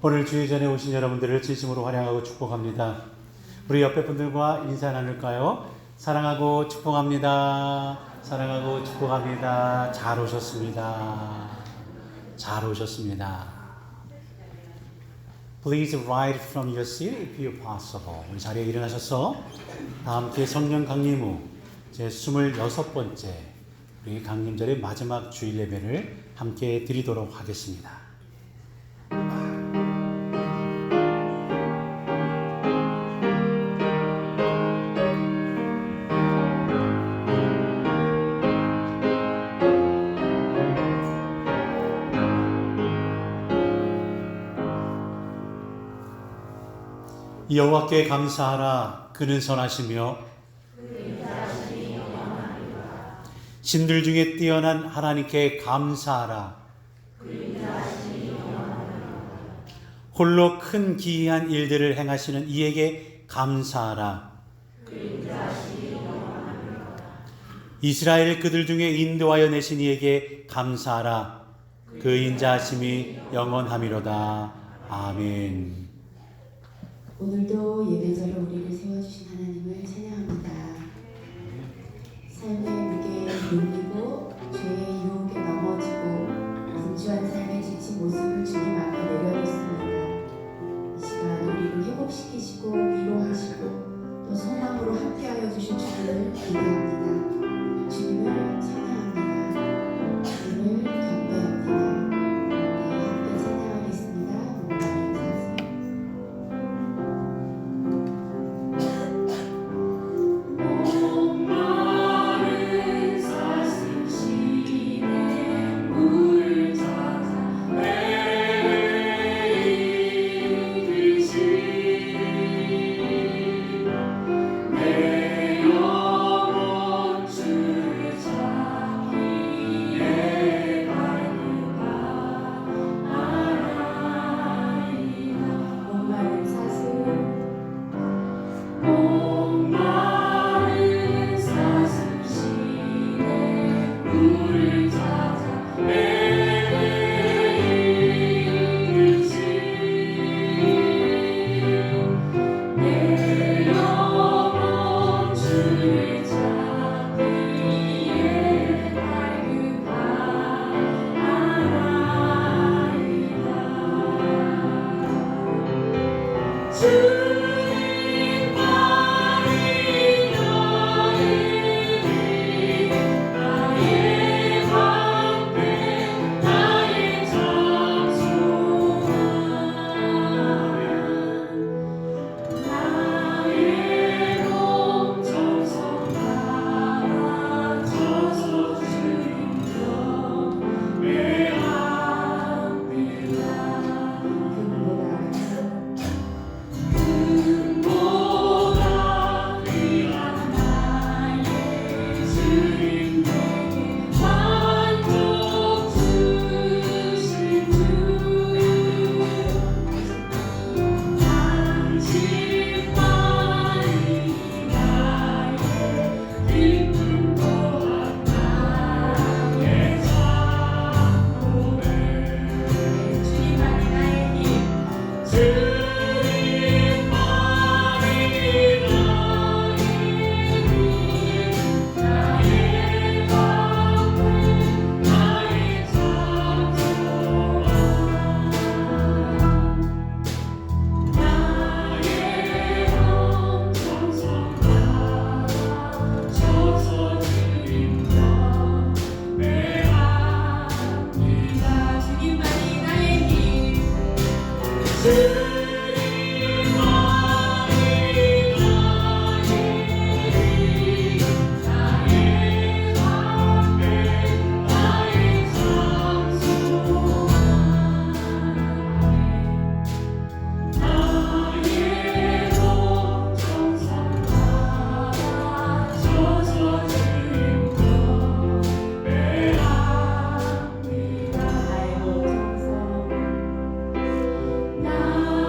오늘 주의 전에 오신 여러분들을 진심으로 환영하고 축복합니다. 우리 옆에 분들과 인사 나눌까요? 사랑하고 축복합니다. 사랑하고 축복합니다. 잘 오셨습니다. 잘 오셨습니다. Please rise from your seat if you possible. 우리 자리에 일어나셔서 다 함께 성령 강림후 제 26번째 우리 강림절의 마지막 주일 예배를 함께 드리도록 하겠습니다. 여호와께 감사하라. 그는 선하시며 신들 중에 뛰어난 하나님께 감사하라. 홀로 큰 기이한 일들을 행하시는 이에게 감사하라. 이스라엘 그들 중에 인도하여 내신 이에게 감사하라. 그 인자하심이 영원하미로다. 아멘. 오늘도 예배자로 우리를 세워주신 하나님을 찬양합니다. 삶의 무게에 눌리고 죄의 유혹에 넘어지고 분주한 삶에 지친 모습을 주님 앞에 내려놓습니다. 이 시간 우리를 회복시키시고 위로하시고 또 소망으로 함께하여 주실 주님을 기대합니다. 주님을 찬양합니다. 주님을 경배합니다. 함께 찬양하겠습니다. 나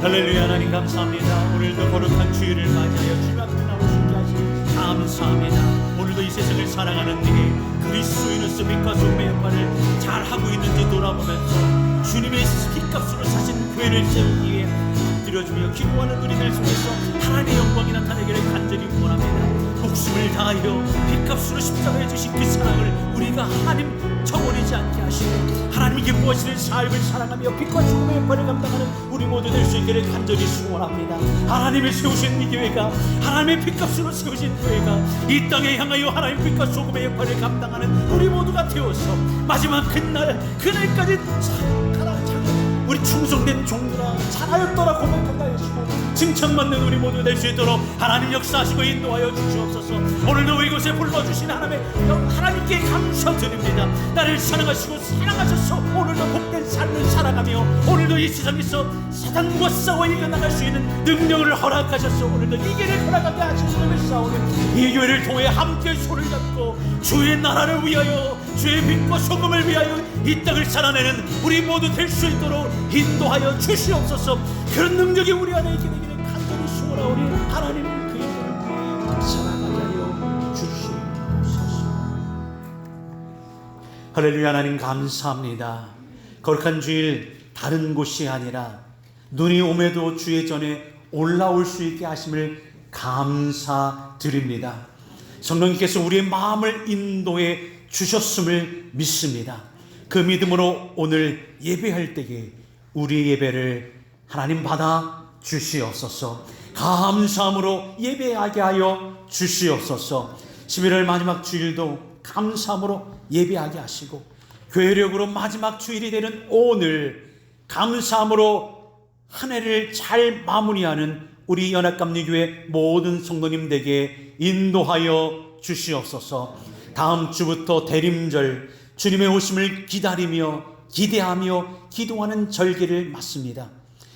할렐루야. 하나님 감사합니다. 오늘도 거룩한 주일을 맞이하여 주님 앞에 나오시게 하시니 감사합니다. 오늘도 이 세상을 살아가는 내게 그리스도인으로서 빛과 소금의 역할을 잘하고 있는지 돌아보면서 주님의 피값으로 사신 교회를 세우기 위해 엎드려주며 기도하는 우리들 속에서 하나님의 영광이 나타나기를 간절히 원합니다. 목숨을 다하여 피값으로 십자가에 주신 그 사랑을 우리가 하나님 저버리지 않게 하시고 하나님이 기뻐하시는 삶을 사랑하며 빛과 소금의 역할을 감당하는 우리 모두 될 수 있기를 간절히 소원합니다. 하나님이 세우신 이 교회가, 하나님의 피값으로 세우신 교회가 이 땅에 향하여 하나님의 빛과 소금의 역할을 감당하는 우리 모두가 되어서 마지막 그날까지 우리 충성된 종들아 잘하였더라 고백한다 하시고 칭찬받는 우리 모두 될 수 있도록 하나님 역사하시고 인도하여 주시옵소서. 오늘도 이곳에 불러주신 하나님께 감사드립니다. 나를 사랑하시고 사랑하셔서 오늘도 복된 삶을 살아가며 오늘도 이 세상에서 사단과 싸워 이겨나갈 수 있는 능력을 허락하셔서 오늘도 이 길을 걸어가게 하시는 것을 싸우는 이 교회를 통해 함께 손을 잡고 주의 나라를 위하여 주의 빛과 소금을 위하여 이 땅을 살아내는 우리 모두 될 수 있도록 인도하여 주시옵소서. 그런 능력이 우리 안에 있게 되기를 간절히 소원하오니 하나님 그 이름을 살아가게 하여 주시옵소서. 할렐루야. 하나님 감사합니다. 거룩한 주일 다른 곳이 아니라 눈이 오매도 주의 전에 올라올 수 있게 하심을 감사드립니다. 성령님께서 우리의 마음을 인도해 주셨음을 믿습니다. 그 믿음으로 오늘 예배할 때에 우리 예배를 하나님 받아 주시옵소서. 감사함으로 예배하게 하여 주시옵소서. 11월 마지막 주일도 감사함으로 예배하게 하시고, 교회력으로 마지막 주일이 되는 오늘 감사함으로 한 해를 잘 마무리하는 우리 연합감리교회 모든 성도님들에게 인도하여 주시옵소서. 다음 주부터 대림절, 주님의 오심을 기다리며 기대하며 기도하는 절기를 맞습니다.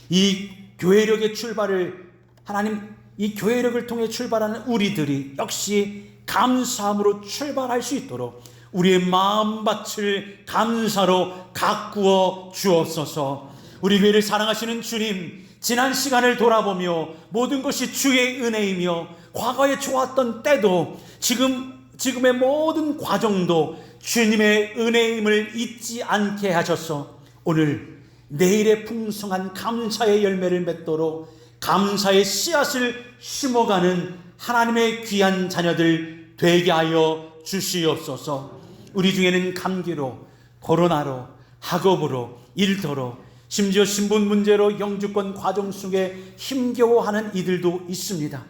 이 교회력의 출발을 하나님, 이 교회력을 통해 출발하는 우리들이 역시 감사함으로 출발할 수 있도록 우리의 마음밭을 감사로 가꾸어 주옵소서. 우리 교회를 사랑하시는 주님, 지난 시간을 돌아보며 모든 것이 주의 은혜이며 과거에 좋았던 때도 지금의 모든 과정도 주님의 은혜임을 잊지 않게 하셔서 오늘 내일의 풍성한 감사의 열매를 맺도록 감사의 씨앗을 심어가는 하나님의 귀한 자녀들 되게 하여 주시옵소서. 우리 중에는 감기로, 코로나로, 학업으로, 일터로, 심지어 신분 문제로 영주권 과정 속에 힘겨워하는 이들도 있습니다.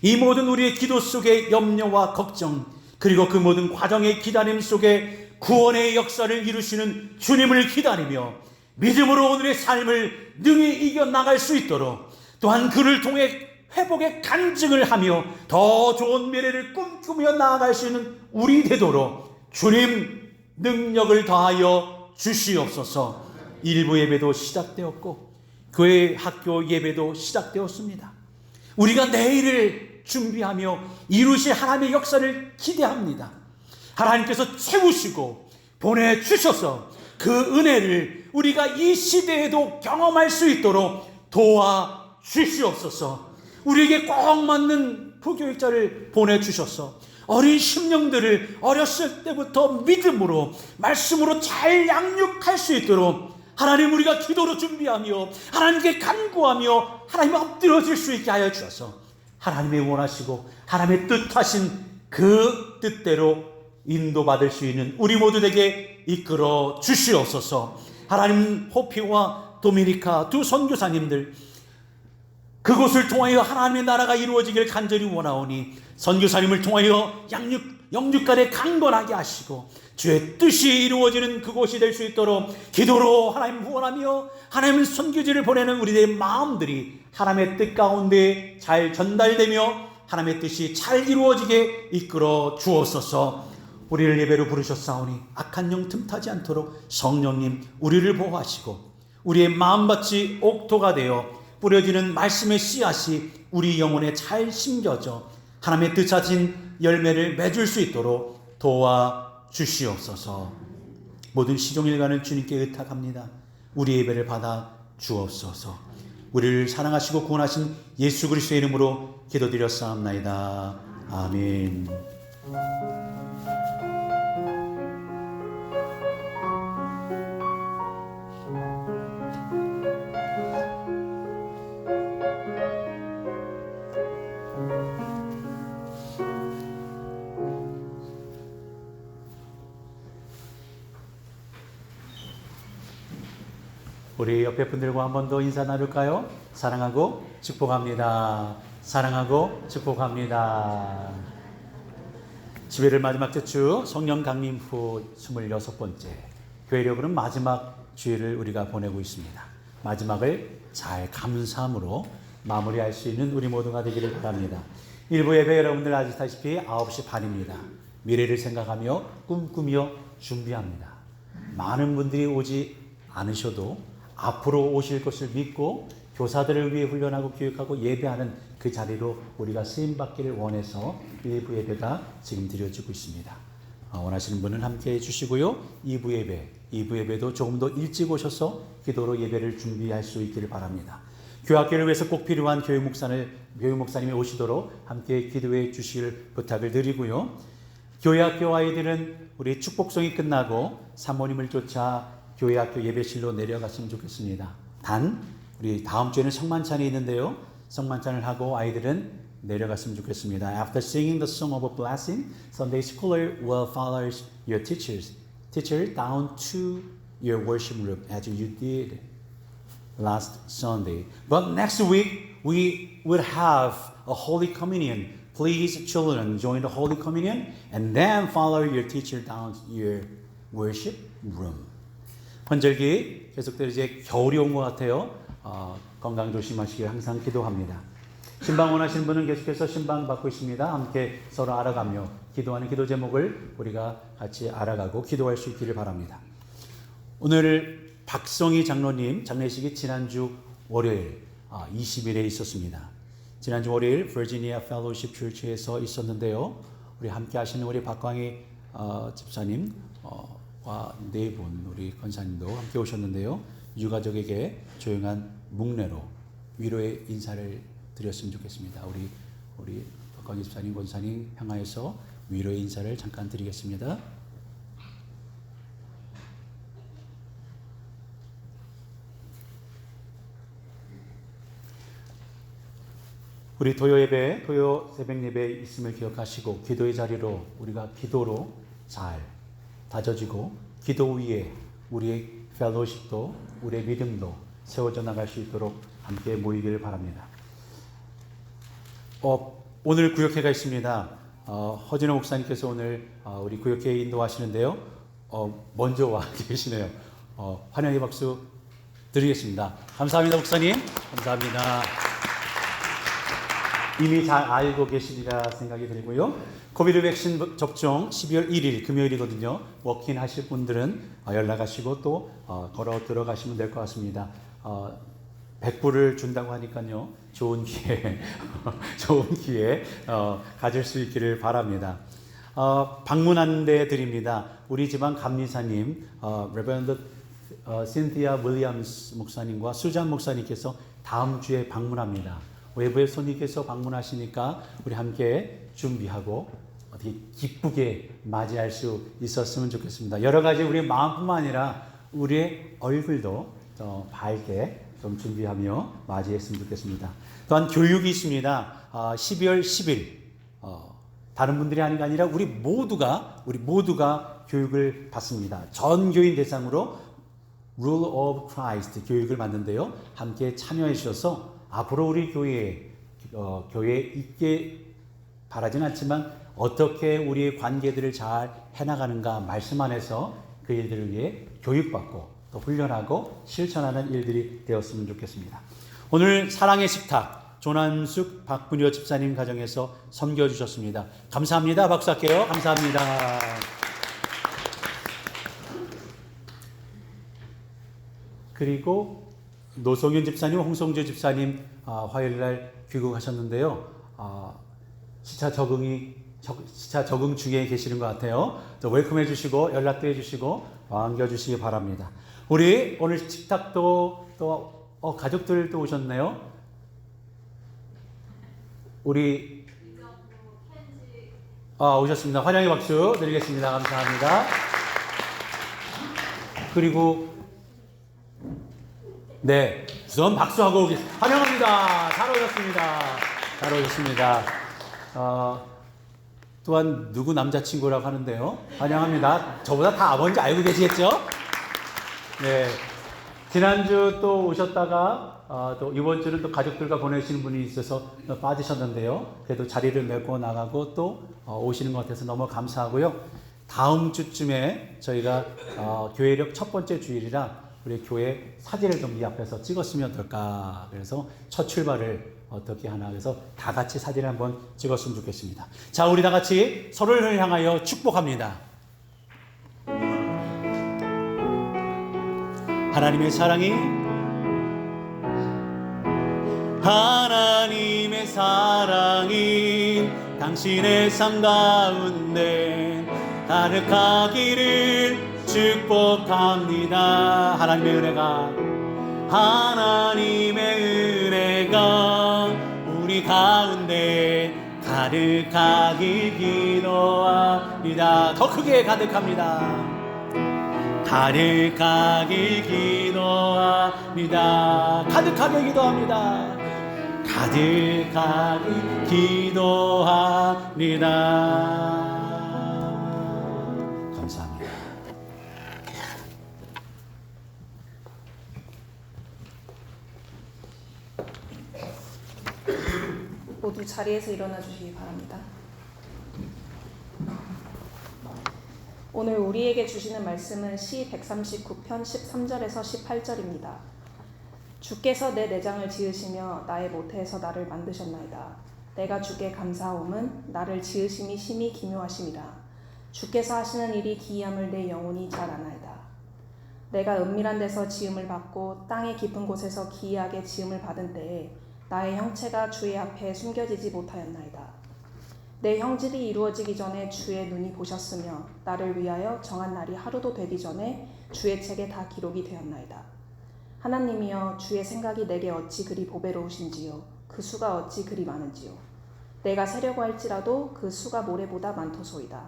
이 모든 우리의 기도 속에 염려와 걱정, 그리고 그 모든 과정의 기다림 속에 구원의 역사를 이루시는 주님을 기다리며 믿음으로 오늘의 삶을 능히 이겨나갈 수 있도록, 또한 그를 통해 회복의 간증을 하며 더 좋은 미래를 꿈꾸며 나아갈 수 있는 우리 되도록 주님 능력을 더하여 주시옵소서. 일부 예배도 시작되었고 교회 학교 예배도 시작되었습니다. 우리가 내일을 준비하며 이루실 하나님의 역사를 기대합니다. 하나님께서 채우시고 보내주셔서 그 은혜를 우리가 이 시대에도 경험할 수 있도록 도와주시옵소서. 우리에게 꼭 맞는 부교육자를 보내주셔서 어린 심령들을 어렸을 때부터 믿음으로 말씀으로 잘 양육할 수 있도록 하나님, 우리가 기도로 준비하며 하나님께 간구하며 하나님 엎드려질 수 있게 하여 주셔서 하나님의 원하시고 하나님의 뜻하신 그 뜻대로 인도받을 수 있는 우리 모두에게 이끌어 주시옵소서. 하나님, 호피와 도미니카 두 선교사님들 그곳을 통하여 하나님의 나라가 이루어지기를 간절히 원하오니 선교사님을 통하여 영육간에 강건하게 하시고 주의 뜻이 이루어지는 그곳이 될 수 있도록 기도로 하나님 후원하며 하나님 선교지를 보내는 우리들의 마음들이 하나님의 뜻 가운데 잘 전달되며 하나님의 뜻이 잘 이루어지게 이끌어 주옵소서. 우리를 예배로 부르셨사오니 악한 영 틈타지 않도록 성령님 우리를 보호하시고 우리의 마음밭이 옥토가 되어 뿌려지는 말씀의 씨앗이 우리 영혼에 잘 심겨져 하나님의 뜻하신 열매를 맺을 수 있도록 도와주시옵소서. 모든 시종일관을 주님께 의탁합니다. 우리 예배를 받아 주옵소서. 우리를 사랑하시고 구원하신 예수 그리스도의 이름으로 기도드렸사옵나이다. 아멘. 우리 옆에 분들과 한 번 더 인사 나눌까요? 사랑하고 축복합니다. 사랑하고 축복합니다. 11월 마지막 주 성령 강림 후 26번째 교회력으로는 마지막 주일을 우리가 보내고 있습니다. 마지막을 잘 감사함으로 마무리할 수 있는 우리 모두가 되기를 바랍니다. 일부 예배 여러분들 아시다시피 9시 반입니다. 미래를 생각하며 꿈꾸며 준비합니다. 많은 분들이 오지 않으셔도 앞으로 오실 것을 믿고 교사들을 위해 훈련하고 교육하고 예배하는 그 자리로 우리가 쓰임받기를 원해서 1부 예배가 지금 드려지고 있습니다. 원하시는 분은 함께 해주시고요. 2부 예배도 조금 더 일찍 오셔서 기도로 예배를 준비할 수 있기를 바랍니다. 교학교를 위해서 꼭 필요한 교육 목사님이 오시도록 함께 기도해 주실 부탁을 드리고요. 교회 학교 아이들은 우리 축복송이 끝나고 사모님을 쫓아 교회 학교 예배실로 내려갔으면 좋겠습니다. 단 우리 다음 주에는 성만찬이 있는데요. 성만찬을 하고 아이들은 내려갔으면 좋겠습니다. After singing the song of a blessing, Sunday scholar will follow your teacher down to your worship room as you did last Sunday. But next week we will have a Holy Communion. Please, children, join the Holy Communion and then follow your teacher down to your worship room. 환절기 계속되어 이제 겨울이 온 것 같아요. 건강 조심하시길 항상 기도합니다. 신방 원하시는 분은 계속해서 신방 받고 있습니다. 함께 서로 알아가며 기도하는 기도 제목을 우리가 같이 알아가고 기도할 수 있기를 바랍니다. 오늘 박성희 장로님 장례식이 지난주 월요일 20일에 있었습니다. 지난주 월요일 버지니아 펠로우십 처치에서 있었는데요. 우리 함께 하시는 우리 박광희 집사님 와 네 분 우리 권사님도 함께 오셨는데요. 유가족에게 조용한 묵례로 위로의 인사를 드렸으면 좋겠습니다. 우리 박광희 집사님, 권사님 향하여서 위로의 인사를 잠깐 드리겠습니다. 우리 토요 예배, 토요 새벽 예배에 있음을 기억하시고 기도의 자리로 우리가 기도로 잘 다져지고 기도 위에 우리의 펠로우십도 우리의 믿음도 세워져 나갈 수 있도록 함께 모이기를 바랍니다. 오늘 구역회가 있습니다. 허진호 목사님께서 오늘 우리 구역회 인도하시는데요. 먼저 와 계시네요. 환영의 박수 드리겠습니다. 감사합니다, 목사님. 감사합니다. 이미 잘 알고 계시리라 생각이 들고요. 코비드 백신 접종 12월 1일 금요일이거든요. 워킹 하실 분들은 연락하시고 또 걸어 들어가시면 될 것 같습니다. 100불을 준다고 하니까요. 좋은 기회 가질 수 있기를 바랍니다. 방문 안내 드립니다. 우리 집안 감리사님 레버런드 신티아 윌리엄스 목사님과 수잔 목사님께서 다음 주에 방문합니다. 외부의 손님께서 방문하시니까 우리 함께 준비하고 어떻게 기쁘게 맞이할 수 있었으면 좋겠습니다. 여러 가지 우리의 마음뿐만 아니라 우리의 얼굴도 밝게 좀 준비하며 맞이했으면 좋겠습니다. 또한 교육이 있습니다. 12월 10일 다른 분들이 하는 게 아니라 우리 모두가 교육을 받습니다. 전 교인 대상으로 Rule of Christ 교육을 받는데요. 함께 참여해 주셔서 앞으로 우리 교회에 있게 바라진 않지만 어떻게 우리의 관계들을 잘 해나가는가 말씀 안에서 그 일들을 위해 교육받고 또 훈련하고 실천하는 일들이 되었으면 좋겠습니다. 오늘 사랑의 식탁 조난숙 박분효 집사님 가정에서 섬겨주셨습니다. 감사합니다. 박수할게요. 감사합니다. 그리고 노성윤 집사님, 홍성주 집사님 화요일날 귀국하셨는데요. 시차 적응 중에 계시는 것 같아요. 또 웰컴해 주시고 연락도 해 주시고 반겨 주시기 바랍니다. 우리 오늘 식탁도 또 가족들도 오셨네요. 우리 오셨습니다. 환영의 박수 드리겠습니다. 감사합니다. 그리고 네, 우선 박수하고 환영합니다. 잘 오셨습니다. 잘 오셨습니다. 또한 누구 남자친구라고 하는데요. 환영합니다. 저보다 다 뭔지 알고 계시겠죠? 네. 지난주 또 오셨다가 또 이번 주는 또 가족들과 보내시는 분이 있어서 빠지셨는데요. 그래도 자리를 메고 나가고 또 오시는 것 같아서 너무 감사하고요. 다음 주쯤에 저희가 교회력 첫 번째 주일이라 우리 교회 사진을 좀 이 앞에서 찍었으면 어떨까. 그래서 첫 출발을 어떻게 하나 그래서 다 같이 사진을 한번 찍었으면 좋겠습니다. 자, 우리 다 같이 서로를 향하여 축복합니다. 하나님의 사랑이 당신의 삶 가운데 가득하기를 축복합니다. 하나님의 은혜가 우리 가운데 가득하길 기도합니다. 더 크게 가득합니다. 가득하게 기도합니다. 가득하게 기도합니다. 가득하게 기도합니다. 감사합니다. 모두 자리에서 일어나 주시기 바랍니다. 오늘 우리에게 주시는 말씀은 시 139편 13절에서 18절입니다. 주께서 내 내장을 지으시며 나의 모태에서 나를 만드셨나이다. 내가 주께 감사하옴은 나를 지으심이 심히 기묘하심이라. 주께서 하시는 일이 기이함을 내 영혼이 잘 아나이다. 내가 은밀한 데서 지음을 받고 땅의 깊은 곳에서 기이하게 지음을 받은 때에 나의 형체가 주의 앞에 숨겨지지 못하였나이다. 내 형질이 이루어지기 전에 주의 눈이 보셨으며 나를 위하여 정한 날이 하루도 되기 전에 주의 책에 다 기록이 되었나이다. 하나님이여, 주의 생각이 내게 어찌 그리 보배로우신지요, 그 수가 어찌 그리 많은지요. 내가 세려고 할지라도 그 수가 모래보다 많도소이다.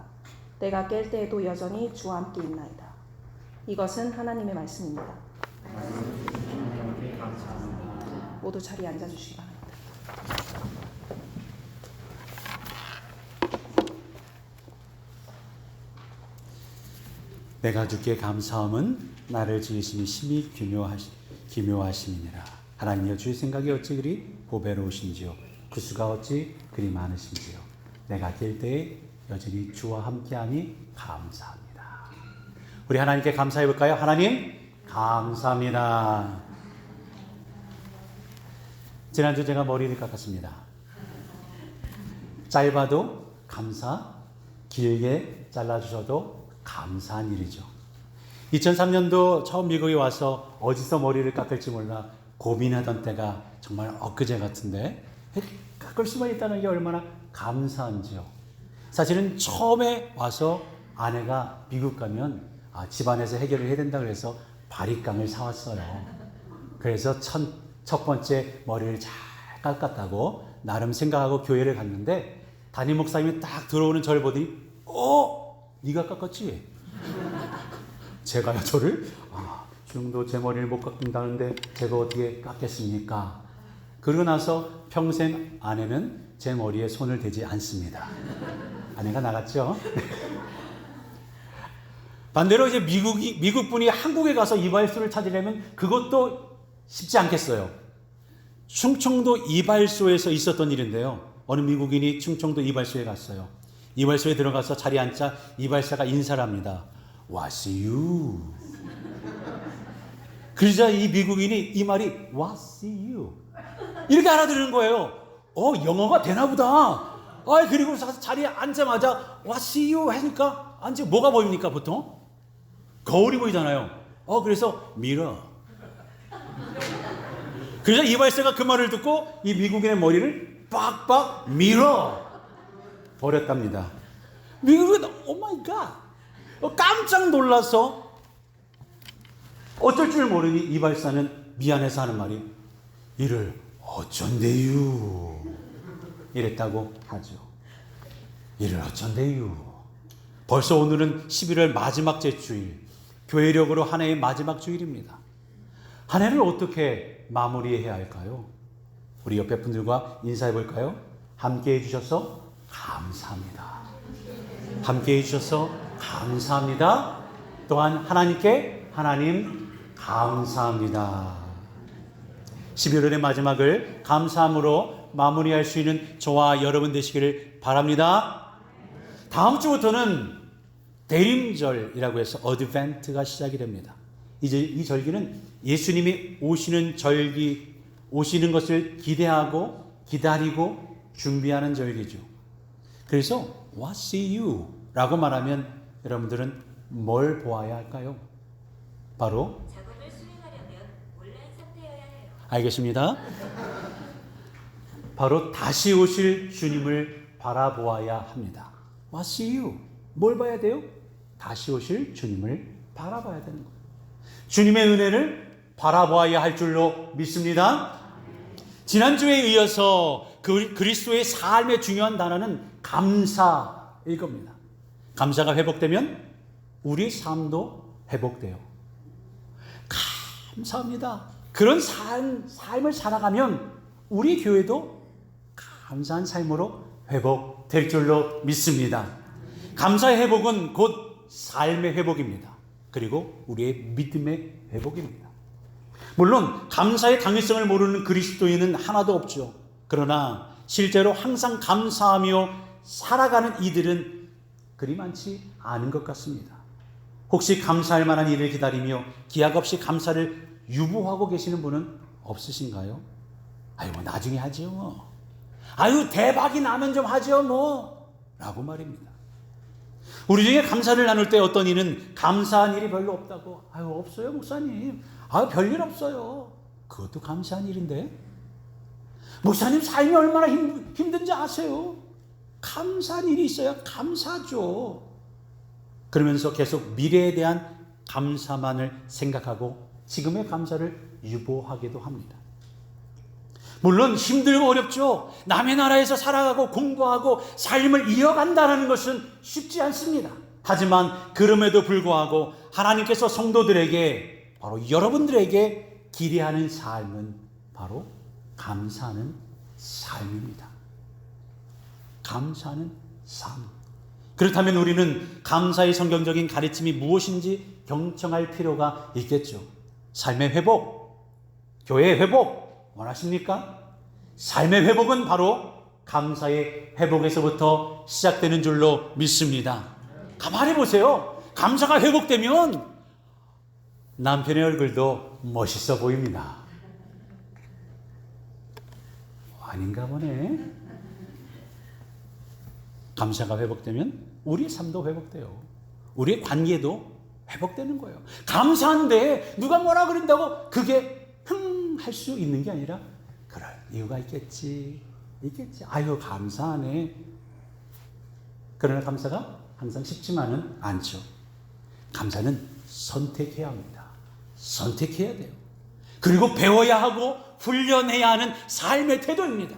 내가 깰 때에도 여전히 주와 함께 있나이다. 이것은 하나님의 말씀입니다. 모두 자리에 앉아주시기 바랍니다. 내가 주께 감사함은 나를 지으심이 심히 기묘하심이니라. 하나님이여, 주의 생각이 어찌 그리 보배로우신지요, 그 수가 어찌 그리 많으신지요. 내가 깰 때에 여전히 주와 함께하니 감사합니다. 우리 하나님께 감사해 볼까요? 하나님 감사합니다. 지난주 제가 머리를 깎았습니다. 짧아도 감사, 길게 잘라주셔도 감사한 일이죠. 2003년도 처음 미국에 와서 어디서 머리를 깎을지 몰라 고민하던 때가 정말 엊그제 같은데, 깎을 수만 있다는 게 얼마나 감사한지요. 사실은 처음에 와서 아내가 미국 가면 집안에서 해결을 해야 된다 그래서 바리깡을 사왔어요. 그래서 첫 번째 머리를 잘 깎았다고 나름 생각하고 교회를 갔는데, 담임 목사님이 딱 들어오는 저를 보더니 네가 깎았지? 제가요, 저를? 지금도 제 머리를 못 깎는다는데 제가 어떻게 깎겠습니까? 그러고 나서 평생 아내는 제 머리에 손을 대지 않습니다. 아내가 나갔죠? 반대로 이제 미국 분이 한국에 가서 이발소를 찾으려면 그것도 쉽지 않겠어요. 충청도 이발소에서 있었던 일인데요. 어느 미국인이 충청도 이발소에 갔어요. 이발소에 들어가서 자리에 앉자 이발사가 인사를 합니다. What see you? 그러자 이 미국인이 이 말이 What see you? 이렇게 알아들은 거예요. 영어가 되나 보다. 그리고 자리에 앉자마자 What see you? 하니까 뭐가 보입니까 보통? 거울이 보이잖아요. 그래서 mirror. 그래서 이발사가 그 말을 듣고 이 미국인의 머리를 빡빡 밀어 버렸답니다. 미국은 오 마이 갓, 깜짝 놀라서 어쩔 줄 모르니 이발사는 미안해서 하는 말이 이를 어쩐대유 이랬다고 하죠. 이를 어쩐대유. 벌써 오늘은 11월 마지막 주일, 교회력으로 한 해의 마지막 주일입니다. 한 해를 어떻게 마무리해야 할까요? 우리 옆에 분들과 인사해 볼까요? 함께 해주셔서 감사합니다. 함께 해주셔서 감사합니다. 또한 하나님께 하나님 감사합니다. 11월의 마지막을 감사함으로 마무리할 수 있는 저와 여러분 되시기를 바랍니다. 다음 주부터는 대림절이라고 해서 어드벤트가 시작이 됩니다. 이제 이 절기는 예수님이 오시는 절기, 오시는 것을 기대하고 기다리고 준비하는 절기죠. 그래서 What see you? 라고 말하면 여러분들은 뭘 보아야 할까요? 바로 작업을 수행하려면 온라인 상태여야 해요. 알겠습니다. 바로 다시 오실 주님을 바라보아야 합니다. What see you? 뭘 봐야 돼요? 다시 오실 주님을 바라봐야 되는 거예요. 주님의 은혜를 바라보아야 할 줄로 믿습니다. 지난주에 이어서 그리스도의 삶의 중요한 단어는 감사일 겁니다. 감사가 회복되면 우리 삶도 회복돼요. 감사합니다. 그런 삶을 살아가면 우리 교회도 감사한 삶으로 회복될 줄로 믿습니다. 감사의 회복은 곧 삶의 회복입니다. 그리고 우리의 믿음의 회복입니다. 물론 감사의 당위성을 모르는 그리스도인은 하나도 없죠. 그러나 실제로 항상 감사하며 살아가는 이들은 그리 많지 않은 것 같습니다. 혹시 감사할 만한 일을 기다리며 기약 없이 감사를 유보하고 계시는 분은 없으신가요? 아유, 뭐 나중에 하죠 뭐. 아유, 대박이 나면 좀 하죠 뭐. 라고 말입니다. 우리 중에 감사를 나눌 때 어떤 이는 감사한 일이 별로 없다고. 아유, 없어요 목사님. 아유, 별일 없어요. 그것도 감사한 일인데. 목사님 삶이 얼마나 힘든지 아세요? 감사한 일이 있어야 감사죠. 그러면서 계속 미래에 대한 감사만을 생각하고 지금의 감사를 유보하기도 합니다. 물론 힘들고 어렵죠. 남의 나라에서 살아가고 공부하고 삶을 이어간다는 것은 쉽지 않습니다. 하지만 그럼에도 불구하고 하나님께서 성도들에게, 바로 여러분들에게 기대하는 삶은 바로 감사하는 삶입니다. 감사하는 삶. 그렇다면 우리는 감사의 성경적인 가르침이 무엇인지 경청할 필요가 있겠죠. 삶의 회복, 교회의 회복 원하십니까? 삶의 회복은 바로 감사의 회복에서부터 시작되는 줄로 믿습니다. 가만히 보세요. 감사가 회복되면 남편의 얼굴도 멋있어 보입니다. 아닌가 보네. 감사가 회복되면 우리의 삶도 회복돼요. 우리의 관계도 회복되는 거예요. 감사한데 누가 뭐라 그런다고 그게 할 수 있는 게 아니라 그럴 이유가 있겠지. 아유, 감사하네. 그러나 감사가 항상 쉽지만은 않죠. 감사는 선택해야 합니다. 선택해야 돼요. 그리고 배워야 하고 훈련해야 하는 삶의 태도입니다.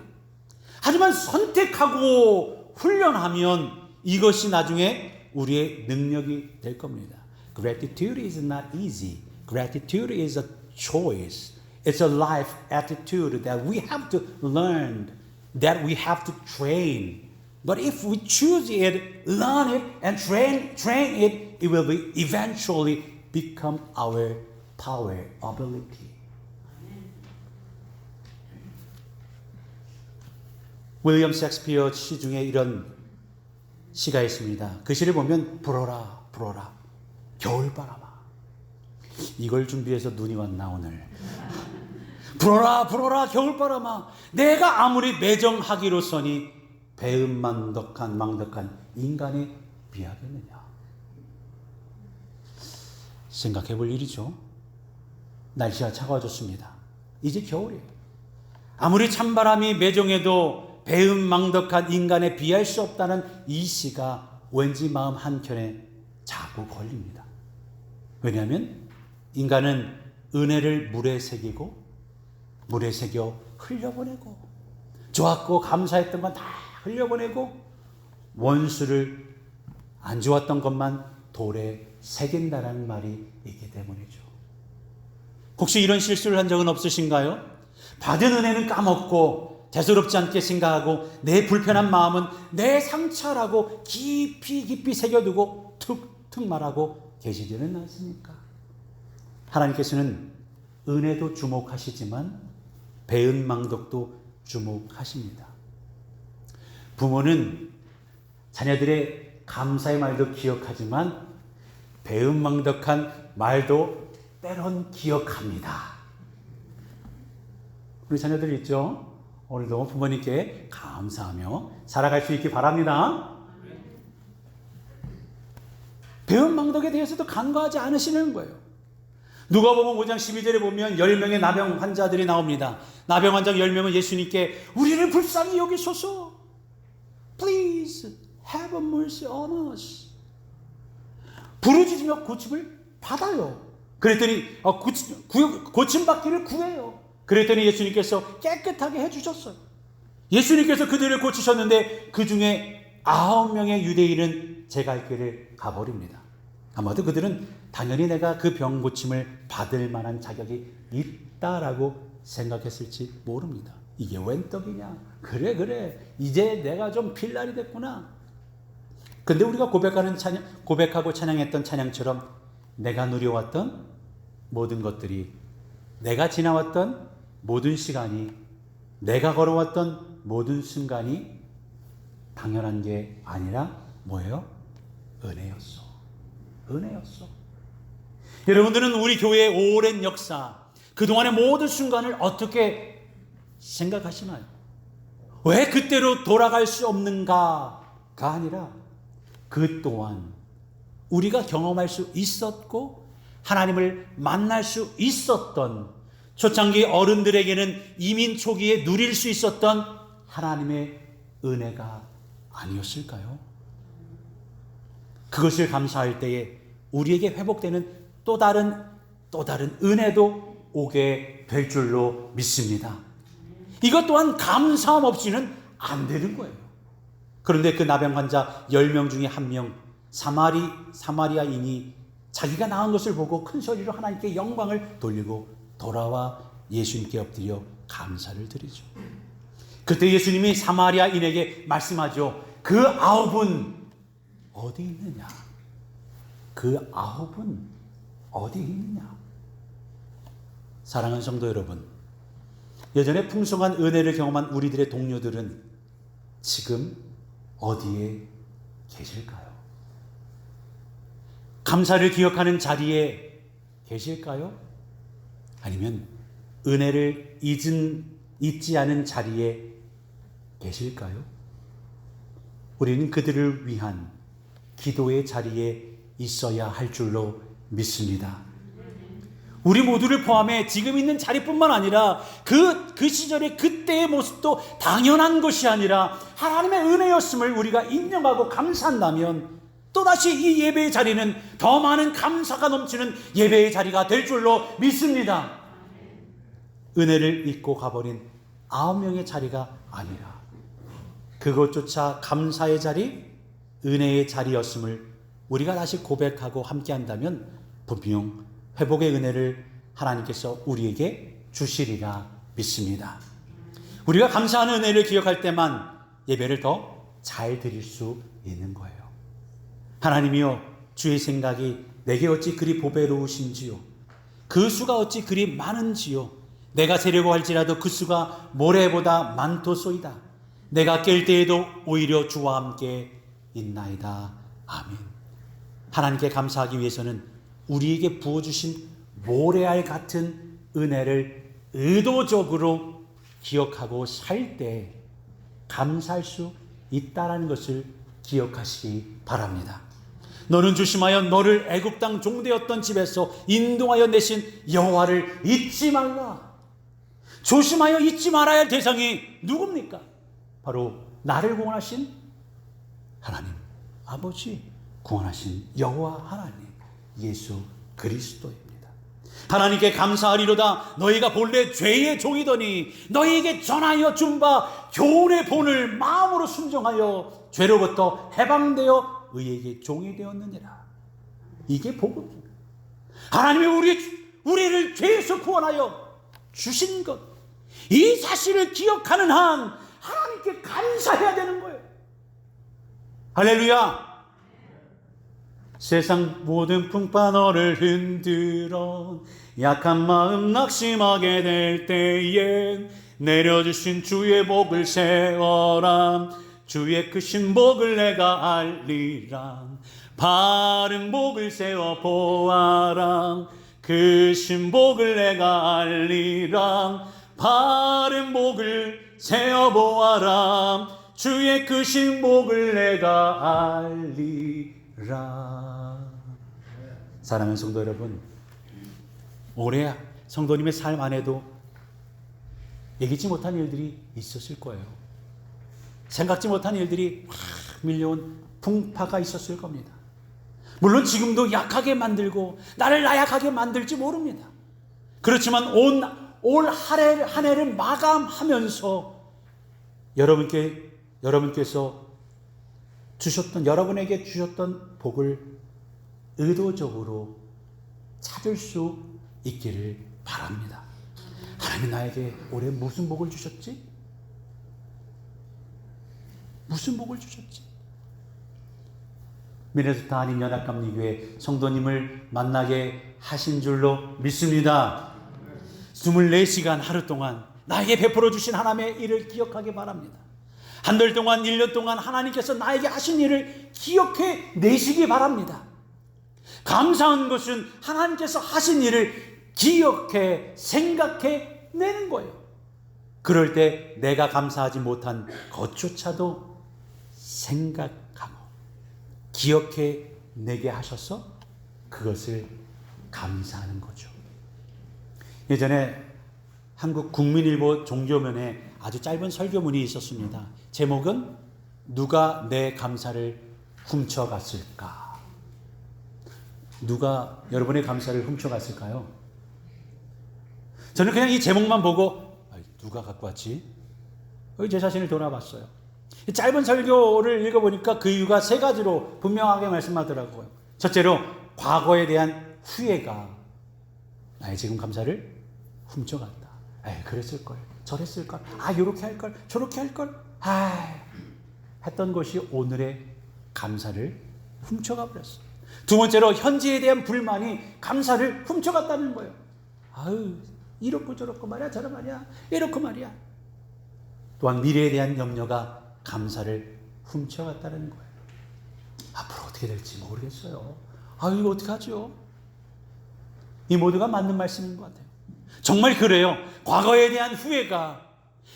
하지만 선택하고 훈련하면 이것이 나중에 우리의 능력이 될 겁니다. Gratitude is not easy. Gratitude is a choice. It's a life attitude that we have to learn, that we have to train. But if we choose it, learn it, and train it, it will eventually become our power, ability. 윌리엄 셰익스피어 시 중에 이런 시가 있습니다. 그 시를 보면 불어라 불어라 겨울바람아. 이걸 준비해서 눈이 왔나 오늘. 불어라 불어라 겨울바람아, 내가 아무리 매정하기로서니 배은망덕한 인간에 비하겠느냐. 생각해 볼 일이죠. 날씨가 차가워졌습니다. 이제 겨울이에요. 아무리 찬바람이 매정해도 배은망덕한 인간에 비할 수 없다는 이 시가 왠지 마음 한켠에 자꾸 걸립니다. 왜냐하면 인간은 은혜를 물에 새겨 흘려보내고, 좋았고 감사했던 건 다 흘려보내고, 원수를 안 좋았던 것만 돌에 새긴다는 말이 있기 때문이죠. 혹시 이런 실수를 한 적은 없으신가요? 받은 은혜는 까먹고 대수롭지 않게 생각하고 내 불편한 마음은 내 상처라고 깊이 새겨두고 툭툭 말하고 계시지는 않습니까? 하나님께서는 은혜도 주목하시지만 배은망덕도 주목하십니다. 부모는 자녀들의 감사의 말도 기억하지만 배은망덕한 말도 때론 기억합니다. 우리 자녀들 있죠? 오늘도 부모님께 감사하며 살아갈 수 있기 바랍니다. 배은망덕에 대해서도 간과하지 않으시는 거예요. 누가복음 5장 12절에 보면 10명의 나병 환자들이 나옵니다. 나병 환자 10명은 예수님께 우리를 불쌍히 여기소서, Please have mercy on us. 부르짖으며 고침을 받아요. 그랬더니 고침받기를 구해요. 그랬더니 예수님께서 깨끗하게 해주셨어요. 예수님께서 그들을 고치셨는데 그 중에 9명의 유대인은 제 갈 길을 가버립니다. 아마도 그들은 당연히 내가 그 병 고침을 받을 만한 자격이 있다라고 생각했을지 모릅니다. 이게 웬 떡이냐? 그래. 이제 내가 좀 필 날이 됐구나. 근데 우리가 고백하고 찬양했던 찬양처럼 내가 누려왔던 모든 것들이, 내가 지나왔던 모든 시간이, 내가 걸어왔던 모든 순간이 당연한 게 아니라 뭐예요? 은혜였어. 여러분들은 우리 교회의 오랜 역사, 그동안의 모든 순간을 어떻게 생각하시나요? 왜 그때로 돌아갈 수 없는가가 아니라 그 또한 우리가 경험할 수 있었고 하나님을 만날 수 있었던, 초창기 어른들에게는 이민 초기에 누릴 수 있었던 하나님의 은혜가 아니었을까요? 그것을 감사할 때에 우리에게 회복되는 또 다른 은혜도 오게 될 줄로 믿습니다. 이것 또한 감사함 없이는 안 되는 거예요. 그런데 그 나병 환자 10명 중에 1명, 사마리아인이 자기가 나은 것을 보고 큰 소리로 하나님께 영광을 돌리고 돌아와 예수님께 엎드려 감사를 드리죠. 그때 예수님이 사마리아인에게 말씀하죠. 그 9은 어디 있느냐? 그 9은 어디 있느냐? 사랑하는 성도 여러분, 예전에 풍성한 은혜를 경험한 우리들의 동료들은 지금 어디에 계실까요? 감사를 기억하는 자리에 계실까요? 아니면 은혜를 잊지 않은 자리에 계실까요? 우리는 그들을 위한 기도의 자리에 있어야 할 줄로 믿습니다. 우리 모두를 포함해 지금 있는 자리뿐만 아니라 그 시절의 그때의 모습도 당연한 것이 아니라 하나님의 은혜였음을 우리가 인정하고 감사한다면 또다시 이 예배의 자리는 더 많은 감사가 넘치는 예배의 자리가 될 줄로 믿습니다. 은혜를 잊고 가버린 9명의 자리가 아니라 그것조차 감사의 자리, 은혜의 자리였음을 우리가 다시 고백하고 함께한다면 분명 회복의 은혜를 하나님께서 우리에게 주시리라 믿습니다. 우리가 감사하는 은혜를 기억할 때만 예배를 더 잘 드릴 수 있는 거예요. 하나님이여, 주의 생각이 내게 어찌 그리 보배로우신지요. 그 수가 어찌 그리 많은지요. 내가 세려고 할지라도 그 수가 모래보다 많도소이다. 내가 깰 때에도 오히려 주와 함께 있나이다. 아멘. 하나님께 감사하기 위해서는 우리에게 부어주신 모래알 같은 은혜를 의도적으로 기억하고 살 때 감사할 수 있다는 것을 기억하시기 바랍니다. 너는 조심하여 너를 애굽 땅 종되었던 집에서 인도하여 내신 여호와를 잊지 말라. 조심하여 잊지 말아야 할 대상이 누굽니까? 바로 나를 구원하신 하나님 아버지, 구원하신 여호와 하나님 예수 그리스도입니다. 하나님께 감사하리로다. 너희가 본래 죄의 종이더니 너희에게 전하여 준 바 교훈의 본을 마음으로 순종하여 죄로부터 해방되어 의에게 종이 되었느니라. 이게 복음입니다. 하나님이 우리를 죄에서 구원하여 주신 것, 이 사실을 기억하는 한 하나님께 감사해야 되는 거예요. 할렐루야. 세상 모든 풍파 너를 흔들어 약한 마음 낙심하게 될 때에 내려주신 주의 복을 세워라. 주의 크신 복을 내가 알리라. 바른 복을 세워 보아라. 크신 복을 내가 알리라. 바른 복을 세워 보아라. 주의 크신 복을 내가 알리라. 사랑하는 성도 여러분, 올해 성도님의 삶 안에도 얘기치 못한 일들이 있었을 거예요. 생각지 못한 일들이 막 밀려온 풍파가 있었을 겁니다. 물론 지금도 약하게 만들고 나를 나약하게 만들지 모릅니다. 그렇지만 올 한 해를 마감하면서 여러분께서 여러분에게 주셨던 복을 의도적으로 찾을 수 있기를 바랍니다. 하나님이 나에게 올해 무슨 복을 주셨지? 무슨 복을 주셨지? 미네소타 한인연합감리교회 성도님을 만나게 하신 줄로 믿습니다. 24시간 하루 동안 나에게 베풀어 주신 하나님의 일을 기억하기 바랍니다. 한 달 동안, 1년 동안 하나님께서 나에게 하신 일을 기억해 내시기 바랍니다. 감사한 것은 하나님께서 하신 일을 기억해 생각해 내는 거예요. 그럴 때 내가 감사하지 못한 것조차도 생각하고 기억해 내게 하셔서 그것을 감사하는 거죠. 예전에 한국 국민일보 종교면에 아주 짧은 설교문이 있었습니다. 제목은 누가 내 감사를 훔쳐갔을까? 누가 여러분의 감사를 훔쳐갔을까요? 저는 그냥 이 제목만 보고 누가 갖고 왔지? 제 자신을 돌아봤어요. 짧은 설교를 읽어보니까 그 이유가 세 가지로 분명하게 말씀하더라고요. 첫째로 과거에 대한 후회가 나의 지금 감사를 훔쳐갔다. 그랬을걸, 저랬을걸, 요렇게 할걸, 저렇게 할걸, 했던 것이 오늘의 감사를 훔쳐가 버렸어요. 두 번째로 현재에 대한 불만이 감사를 훔쳐갔다는 거예요. 이렇고 저렇고 말이야, 저런 말이야, 이렇고 말이야. 또한 미래에 대한 염려가 감사를 훔쳐갔다는 거예요. 앞으로 어떻게 될지 모르겠어요. 이거 어떻게 하죠? 이 모두가 맞는 말씀인 것 같아요. 정말 그래요. 과거에 대한 후회가,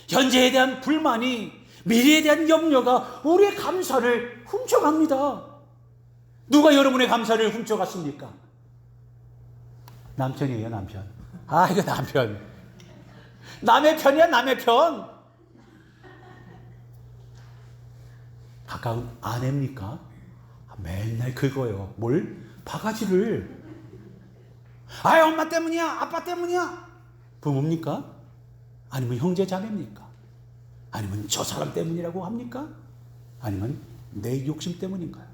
현재에 대한 불만이, 미래에 대한 염려가 우리의 감사를 훔쳐갑니다. 누가 여러분의 감사를 훔쳐갔습니까? 남편이에요, 남편. 이거 남편. 남의 편이야, 남의 편. 가까운 아내입니까? 맨날 긁어요. 뭘? 바가지를. 엄마 때문이야, 아빠 때문이야. 부모입니까? 아니면 형제 자매입니까? 아니면 저 사람 때문이라고 합니까? 아니면 내 욕심 때문인가요?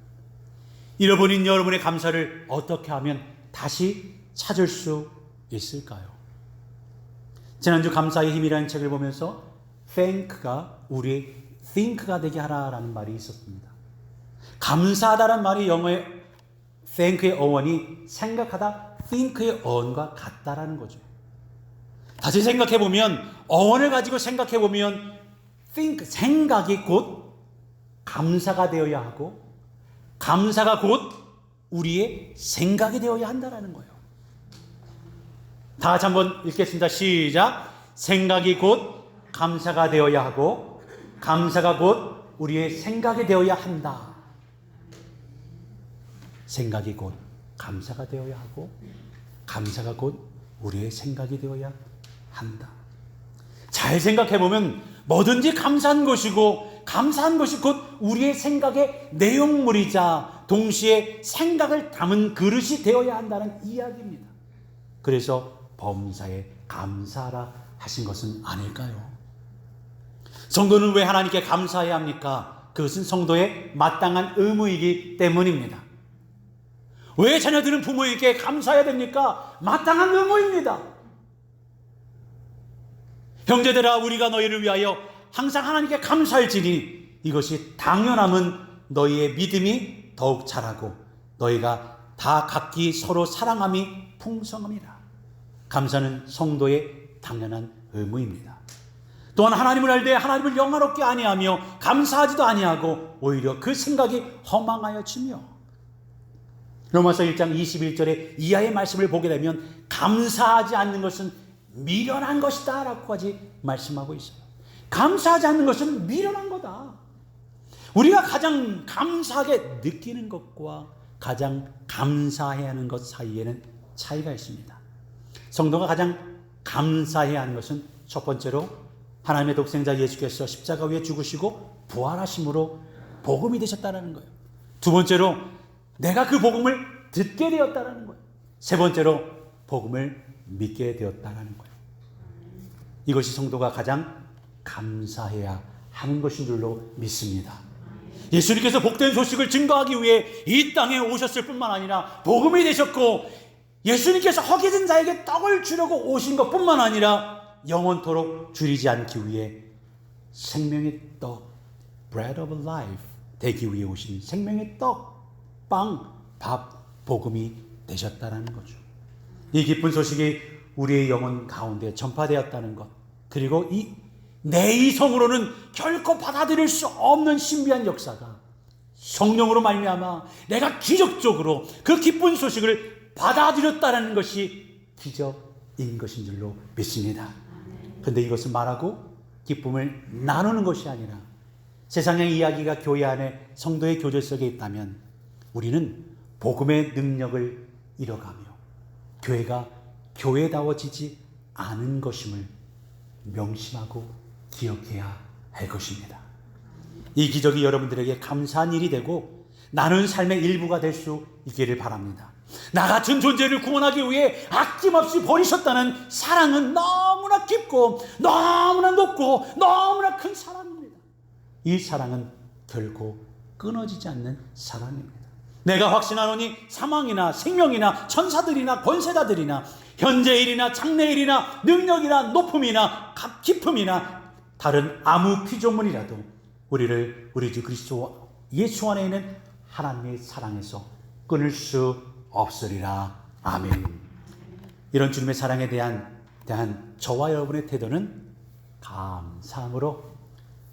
잃어버린 여러분의 감사를 어떻게 하면 다시 찾을 수 있을까요? 지난주 감사의 힘이라는 책을 보면서 thank가 우리의 think가 되게 하라라는 말이 있었습니다. 감사하다라는 말이 영어의 thank의 어원이 생각하다 think의 어원과 같다라는 거죠. 다시 생각해보면, 어원을 가지고 생각해보면 think, 생각이 곧 감사가 되어야 하고 감사가 곧 우리의 생각이 되어야 한다는 거예요. 다 같이 한번 읽겠습니다. 시작. 생각이 곧 감사가 되어야 하고 감사가 곧 우리의 생각이 되어야 한다. 생각이 곧 감사가 되어야 하고 감사가 곧 우리의 생각이 되어야 한다. 잘 생각해보면 뭐든지 감사한 것이고 감사한 것이 곧 우리의 생각의 내용물이자 동시에 생각을 담은 그릇이 되어야 한다는 이야기입니다. 그래서 범사에 감사하라 하신 것은 아닐까요? 성도는 왜 하나님께 감사해야 합니까? 그것은 성도의 마땅한 의무이기 때문입니다. 왜 자녀들은 부모에게 감사해야 됩니까? 마땅한 의무입니다. 형제들아, 우리가 너희를 위하여 항상 하나님께 감사할지니 이것이 당연함은 너희의 믿음이 더욱 자라고 너희가 다 각기 서로 사랑함이 풍성함이라. 감사는 성도의 당연한 의무입니다. 또한 하나님을 알 때 하나님을 영화롭게 아니하며 감사하지도 아니하고 오히려 그 생각이 허망하여 지며. 로마서 1장 21절에 이하의 말씀을 보게 되면 감사하지 않는 것은 미련한 것이다 라고까지 말씀하고 있어요. 감사하지 않는 것은 미련한 거다. 우리가 가장 감사하게 느끼는 것과 가장 감사해야 하는 것 사이에는 차이가 있습니다. 성도가 가장 감사해야 하는 것은 첫 번째로 하나님의 독생자 예수께서 십자가 위에 죽으시고 부활하심으로 복음이 되셨다는 거예요. 두 번째로 내가 그 복음을 듣게 되었다는 거예요. 세 번째로 복음을 믿게 되었다는 거예요. 이것이 성도가 가장 감사해야 하는 것인 줄로 믿습니다. 예수님께서 복된 소식을 증거하기 위해 이 땅에 오셨을 뿐만 아니라 복음이 되셨고, 예수님께서 허기진 자에게 떡을 주려고 오신 것뿐만 아니라 영원토록 줄이지 않기 위해 생명의 떡, bread of life 되기 위해 오신 생명의 떡, 빵, 밥, 복음이 되셨다는 거죠. 이 기쁜 소식이 우리의 영혼 가운데 전파되었다는 것, 그리고 내 이성으로는 결코 받아들일 수 없는 신비한 역사가 성령으로 말미암아 내가 기적적으로 그 기쁜 소식을 받아들였다는 것이 기적인 것인 줄로 믿습니다. 그런데 이것을 말하고 기쁨을 나누는 것이 아니라 세상의 이야기가 교회 안에 성도의 교제 속에 있다면 우리는 복음의 능력을 잃어가며 교회가 교회다워지지 않은 것임을 명심하고 기억해야 할 것입니다. 이 기적이 여러분들에게 감사한 일이 되고 나는 삶의 일부가 될 수 있기를 바랍니다. 나 같은 존재를 구원하기 위해 아낌없이 버리셨다는 사랑은 너무나 깊고 너무나 높고 너무나 큰 사랑입니다. 이 사랑은 결코 끊어지지 않는 사랑입니다. 내가 확신하노니 사망이나 생명이나 천사들이나 권세자들이나 현재일이나 장래일이나 능력이나 높음이나 깊음이나 다른 아무 피조물이라도 우리를 우리 주 그리스도 예수 안에 있는 하나님의 사랑에서 끊을 수 없으리라. 아멘. 이런 주님의 사랑에 대한 저와 여러분의 태도는 감사함으로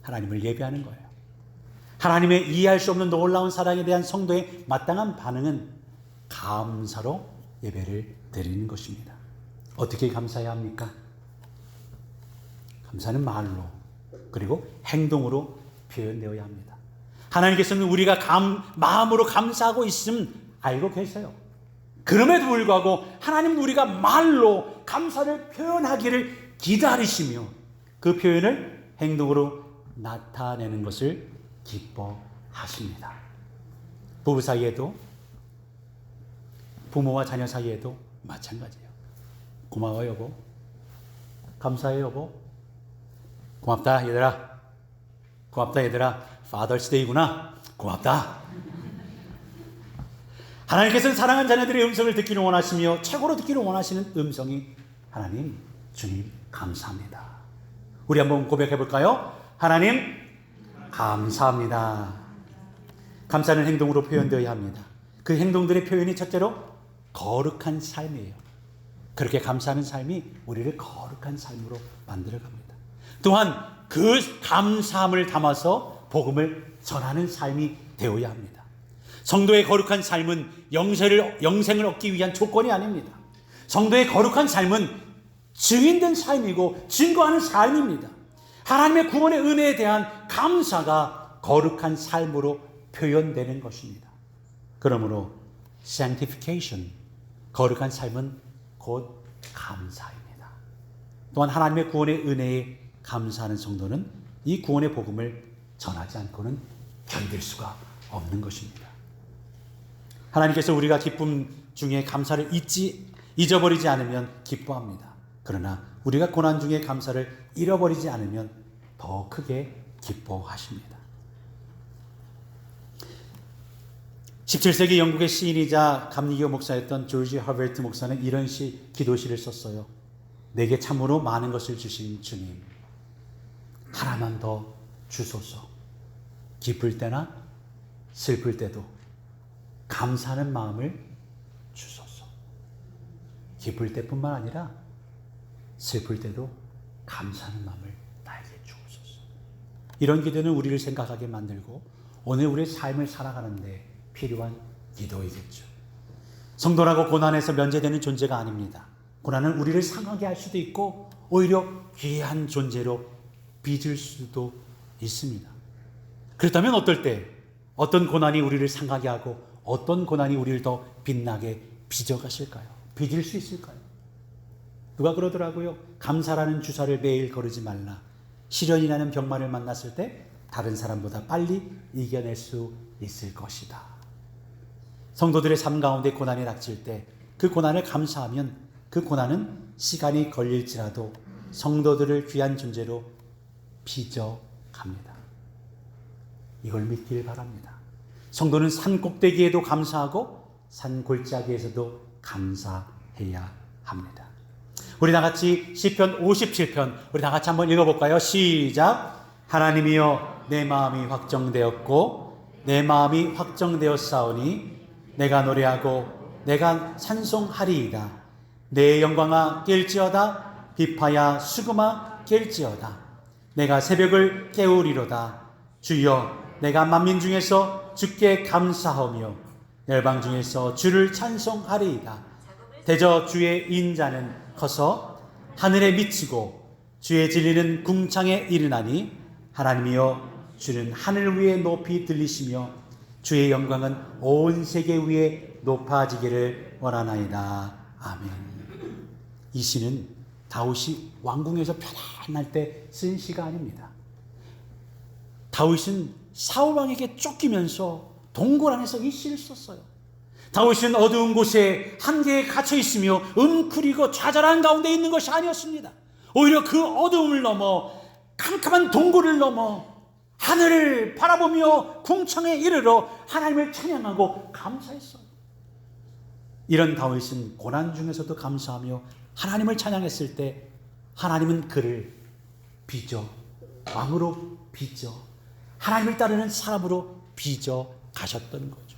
하나님을 예배하는 거예요. 하나님의 이해할 수 없는 놀라운 사랑에 대한 성도의 마땅한 반응은 감사로 예배를 드리는 것입니다. 어떻게 감사해야 합니까? 감사는 말로 그리고 행동으로 표현되어야 합니다. 하나님께서는 우리가 마음으로 감사하고 있음 알고 계세요. 그럼에도 불구하고 하나님은 우리가 말로 감사를 표현하기를 기다리시며 그 표현을 행동으로 나타내는 것을 기뻐하십니다. 부부 사이에도 부모와 자녀 사이에도 마찬가지예요. 고마워 여보, 감사해 여보, 고맙다 얘들아, 고맙다 얘들아, 파더스데이구나, 고맙다. 하나님께서는 사랑하는 자녀들의 음성을 듣기를 원하시며 최고로 듣기를 원하시는 음성이 하나님, 주님 감사합니다. 우리 한번 고백해 볼까요? 하나님 감사합니다. 감사는 행동으로 표현되어야 합니다. 그 행동들의 표현이 첫째로 거룩한 삶이에요. 그렇게 감사하는 삶이 우리를 거룩한 삶으로 만들어갑니다. 또한 그 감사함을 담아서 복음을 전하는 삶이 되어야 합니다. 성도의 거룩한 삶은 영생을 얻기 위한 조건이 아닙니다. 성도의 거룩한 삶은 증인된 삶이고 증거하는 삶입니다. 하나님의 구원의 은혜에 대한 감사가 거룩한 삶으로 표현되는 것입니다. 그러므로 sanctification, 거룩한 삶은 곧 감사입니다. 또한 하나님의 구원의 은혜에 감사하는 성도는 이 구원의 복음을 전하지 않고는 견딜 수가 없는 것입니다. 하나님께서 우리가 기쁨 중에 감사를 잊어버리지 않으면 기뻐합니다. 그러나 우리가 고난 중에 감사를 잃어버리지 않으면 더 크게 기뻐하십니다. 17세기 영국의 시인이자 감리교 목사였던 조지 허버트 목사는 이런 기도시를 썼어요. 내게 참으로 많은 것을 주신 주님, 하나만 더 주소서. 기쁠 때나 슬플 때도 감사하는 마음을 주소서. 기쁠 때뿐만 아니라 슬플 때도 감사하는 마음을 나에게 주옵소서. 이런 기도는 우리를 생각하게 만들고 오늘 우리의 삶을 살아가는데 필요한 기도이겠죠. 성도라고 고난에서 면제되는 존재가 아닙니다. 고난은 우리를 상하게 할 수도 있고 오히려 귀한 존재로 빚을 수도 있습니다. 그렇다면 어떨 때 어떤 고난이 우리를 상하게 하고 어떤 고난이 우리를 더 빛나게 빚어가실까요? 빚을 수 있을까요? 누가 그러더라고요. 감사라는 주사를 매일 거르지 말라. 시련이라는 병만을 만났을 때 다른 사람보다 빨리 이겨낼 수 있을 것이다. 성도들의 삶 가운데 고난이 닥칠 때 그 고난을 감사하면 그 고난은 시간이 걸릴지라도 성도들을 귀한 존재로 빚어갑니다. 이걸 믿길 바랍니다. 성도는 산 꼭대기에도 감사하고 산 골짜기에서도 감사해야 합니다. 우리 다 같이 시편 57편 우리 다 같이 한번 읽어볼까요? 시작. 하나님이여 내 마음이 확정되었고 내 마음이 확정되었사오니 내가 노래하고 내가 찬송하리이다. 내 영광아 깰지어다. 비파야 수금아 깰지어다. 내가 새벽을 깨우리로다. 주여 내가 만민 중에서 주께 감사하며 열방 중에서 주를 찬송하리이다. 대저 주의 인자는 커서 하늘에 미치고 주의 진리는 궁창에 이르나니 하나님이여 주는 하늘 위에 높이 들리시며 주의 영광은 온 세계 위에 높아지기를 원하나이다. 아멘. 이 시는 다윗이 왕궁에서 편안할 때 쓴 시가 아닙니다. 다윗은 사울왕에게 쫓기면서 동굴 안에서 이 시를 썼어요. 다윗은 어두운 곳에 한계에 갇혀 있으며 웅크리고 좌절한 가운데 있는 것이 아니었습니다. 오히려 그 어두움을 넘어 캄캄한 동굴을 넘어 하늘을 바라보며 궁창에 이르러 하나님을 찬양하고 감사했어요. 이런 다윗은 고난 중에서도 감사하며 하나님을 찬양했을 때 하나님은 그를 빚어 왕으로 빚어 하나님을 따르는 사람으로 빚어 가셨던 거죠.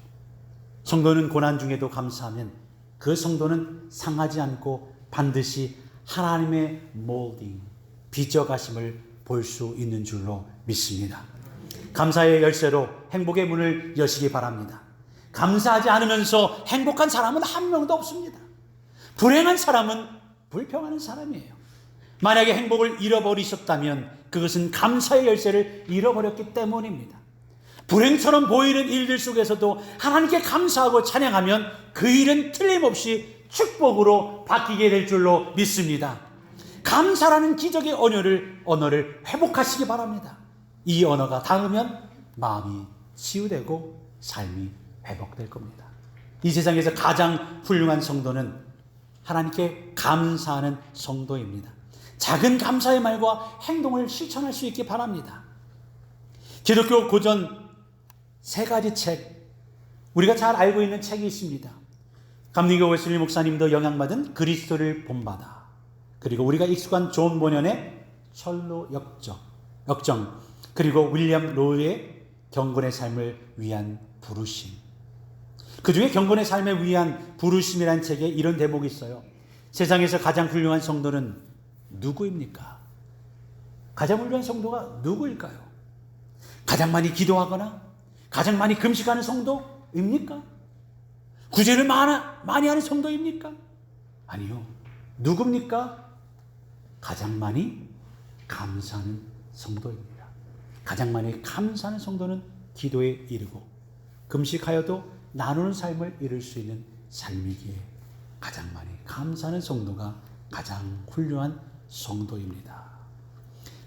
성도는 고난 중에도 감사하면 그 성도는 상하지 않고 반드시 하나님의 몰딩, 빚어가심을 볼 수 있는 줄로 믿습니다. 감사의 열쇠로 행복의 문을 여시기 바랍니다. 감사하지 않으면서 행복한 사람은 한 명도 없습니다. 불행한 사람은 불평하는 사람이에요. 만약에 행복을 잃어버리셨다면 그것은 감사의 열쇠를 잃어버렸기 때문입니다. 불행처럼 보이는 일들 속에서도 하나님께 감사하고 찬양하면 그 일은 틀림없이 축복으로 바뀌게 될 줄로 믿습니다. 감사라는 기적의 언어를 회복하시기 바랍니다. 이 언어가 닿으면 마음이 치유되고 삶이 회복될 겁니다. 이 세상에서 가장 훌륭한 성도는 하나님께 감사하는 성도입니다. 작은 감사의 말과 행동을 실천할 수 있기 바랍니다. 기독교 고전 3가지 책, 우리가 잘 알고 있는 책이 있습니다. 감리교 웨슬리 목사님도 영향받은 그리스도를 본받아, 그리고 우리가 익숙한 존 보년의 철로 역정, 그리고 윌리엄 로우의 경건의 삶을 위한 부르심. 그 중에 경건의 삶을 위한 부르심이라는 책에 이런 대목이 있어요. 세상에서 가장 훌륭한 성도는 누구입니까? 가장 훌륭한 성도가 누구일까요? 가장 많이 기도하거나 가장 많이 금식하는 성도입니까? 구제를 많이 하는 성도입니까? 아니요. 누굽니까? 가장 많이 감사하는 성도입니다. 가장 많이 감사하는 성도는 기도에 이르고 금식하여도 나누는 삶을 이룰 수 있는 삶이기에 가장 많이 감사하는 성도가 가장 훌륭한 성도입니다.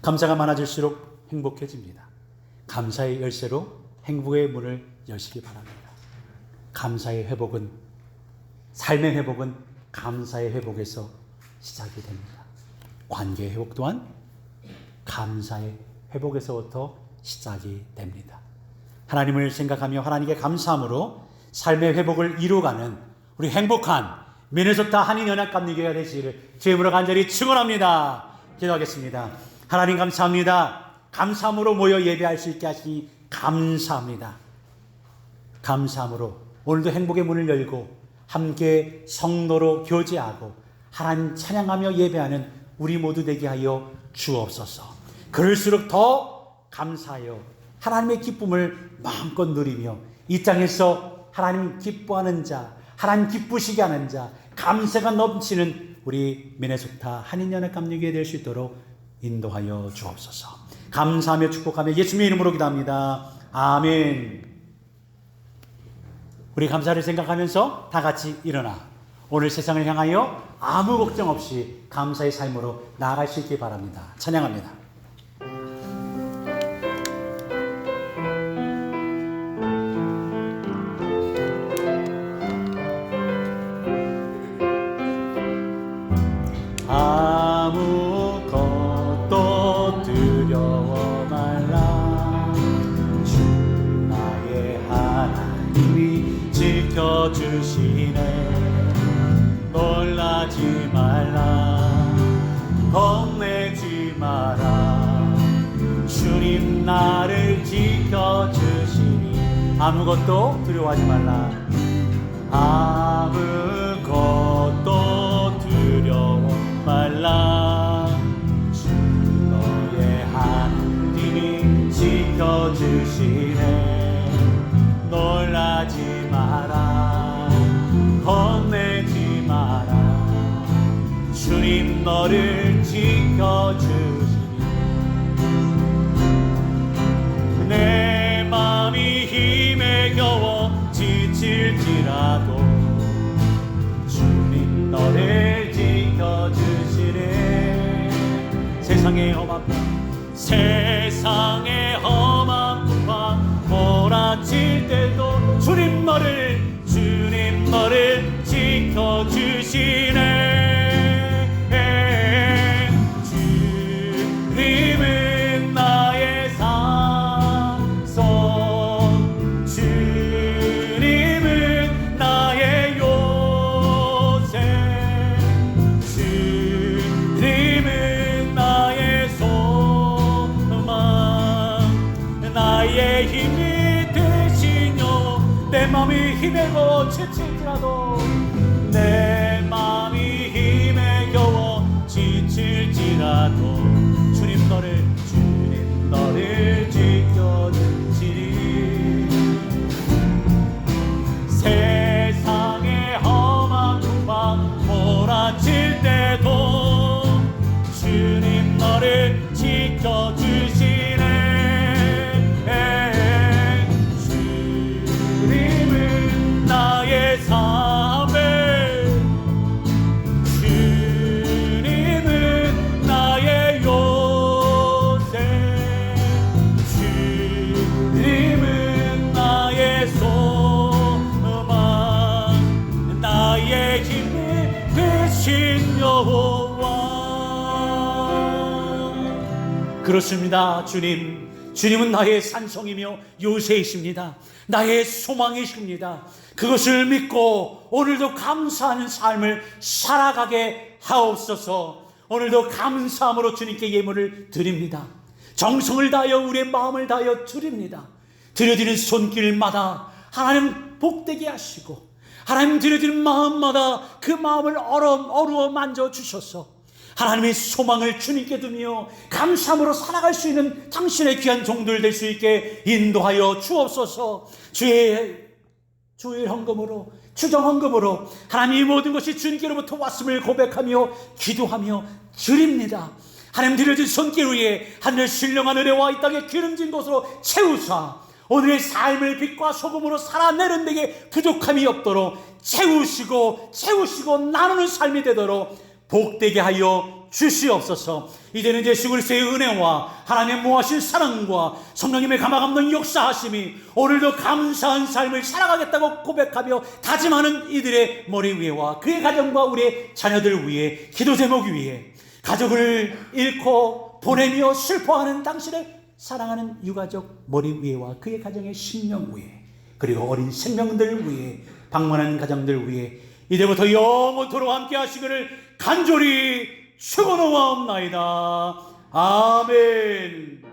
감사가 많아질수록 행복해집니다. 감사의 열쇠로 행복의 문을 여시기 바랍니다. 감사의 회복은, 삶의 회복은 감사의 회복에서 시작이 됩니다. 관계의 회복 또한 감사의 회복에서부터 시작이 됩니다. 하나님을 생각하며 하나님께 감사함으로 삶의 회복을 이루어가는 우리 행복한 미네소타 한인연합감리교회가 되시기를 주의 이름으로 간절히 축원합니다. 기도하겠습니다. 하나님 감사합니다. 감사함으로 모여 예배할 수 있게 하시니 감사합니다. 감사함으로 오늘도 행복의 문을 열고 함께 성도로 교제하고 하나님 찬양하며 예배하는 우리 모두 되게 하여 주옵소서. 그럴수록 더 감사하여 하나님의 기쁨을 마음껏 누리며 이 땅에서 하나님 기뻐하는 자, 하나님 기쁘시게 하는 자, 감사가 넘치는 우리 미네소타 한인연합감리교회 될 수 있도록 인도하여 주옵소서. 감사하며 축복하며 예수님의 이름으로 기도합니다. 아멘. 우리 감사를 생각하면서 다 같이 일어나 오늘 세상을 향하여 아무 걱정 없이 감사의 삶으로 나아갈 수 있기 바랍니다. 찬양합니다. 아무것도 두려워 말라. 주 나를 지켜주시니 아무것도 두려워하지 말라. 아무것도 두려워 말라. 주 너의 하나님이 지켜주시네. 놀라지 마라. 겁내지 마라. 주님 너를 지켜주시니 내 맘이 힘에 겨워 지칠지라도 주님 너를 지켜주시네. 세상의 험한 풍파 몰아칠 때도 주님 너를 지켜주시네. 주님은 나의 산성, 주님은 나의 요새, 주님은 나의 소망, 나의 힘이 되시뇨. 내 맘이 힘에고 지칠지라도, 내 맘이 힘에 겨워 지칠지라도 주님 너를 지켜주시리. 세상의 험한 풍파 몰아칠 때도 주님 너를 지켜주시네. 주님은 나의 삶에, 주님은 나의 요새, 주님은 나의 소망, 나의 힘이 되신 여호와. 그렇습니다. 주님은 나의 산성이며 요새이십니다. 나의 소망이십니다. 그것을 믿고 오늘도 감사하는 삶을 살아가게 하옵소서. 오늘도 감사함으로 주님께 예물을 드립니다. 정성을 다하여 우리의 마음을 다하여 드립니다. 드려지는 손길마다 하나님 복되게 하시고, 하나님 드려지는 마음마다 그 마음을 어루어 만져주셔서 하나님의 소망을 주님께 두며 감사함으로 살아갈 수 있는 당신의 귀한 종들 될 수 있게 인도하여 주옵소서. 주의 헌금으로, 추정 헌금으로 하나님 이 모든 것이 주님께로부터 왔음을 고백하며 기도하며 드립니다. 하나님 드려진 손길 위에 하늘의 신령한 은혜와 이 땅의 기름진 것으로 채우사 오늘의 삶을 빛과 소금으로 살아내는 데에 부족함이 없도록 채우시고 나누는 삶이 되도록 복되게 하여 주시옵소서. 이제는 예수 그리스도의 은혜와 하나님의 무하신 사랑과 성령님의 감화감동 역사하심이 오늘도 감사한 삶을 살아가겠다고 고백하며 다짐하는 이들의 머리 위에와 그의 가정과 우리의 자녀들 위에, 기도 제목 위에, 가족을 잃고 보내며 슬퍼하는 당신의 사랑하는 유가족 머리 위에와 그의 가정의 심령 위에, 그리고 어린 생명들 위에, 방문하는 가정들 위에 이제부터 영원토록 함께 하시기를 간절히 축원하옵나이다. 아멘.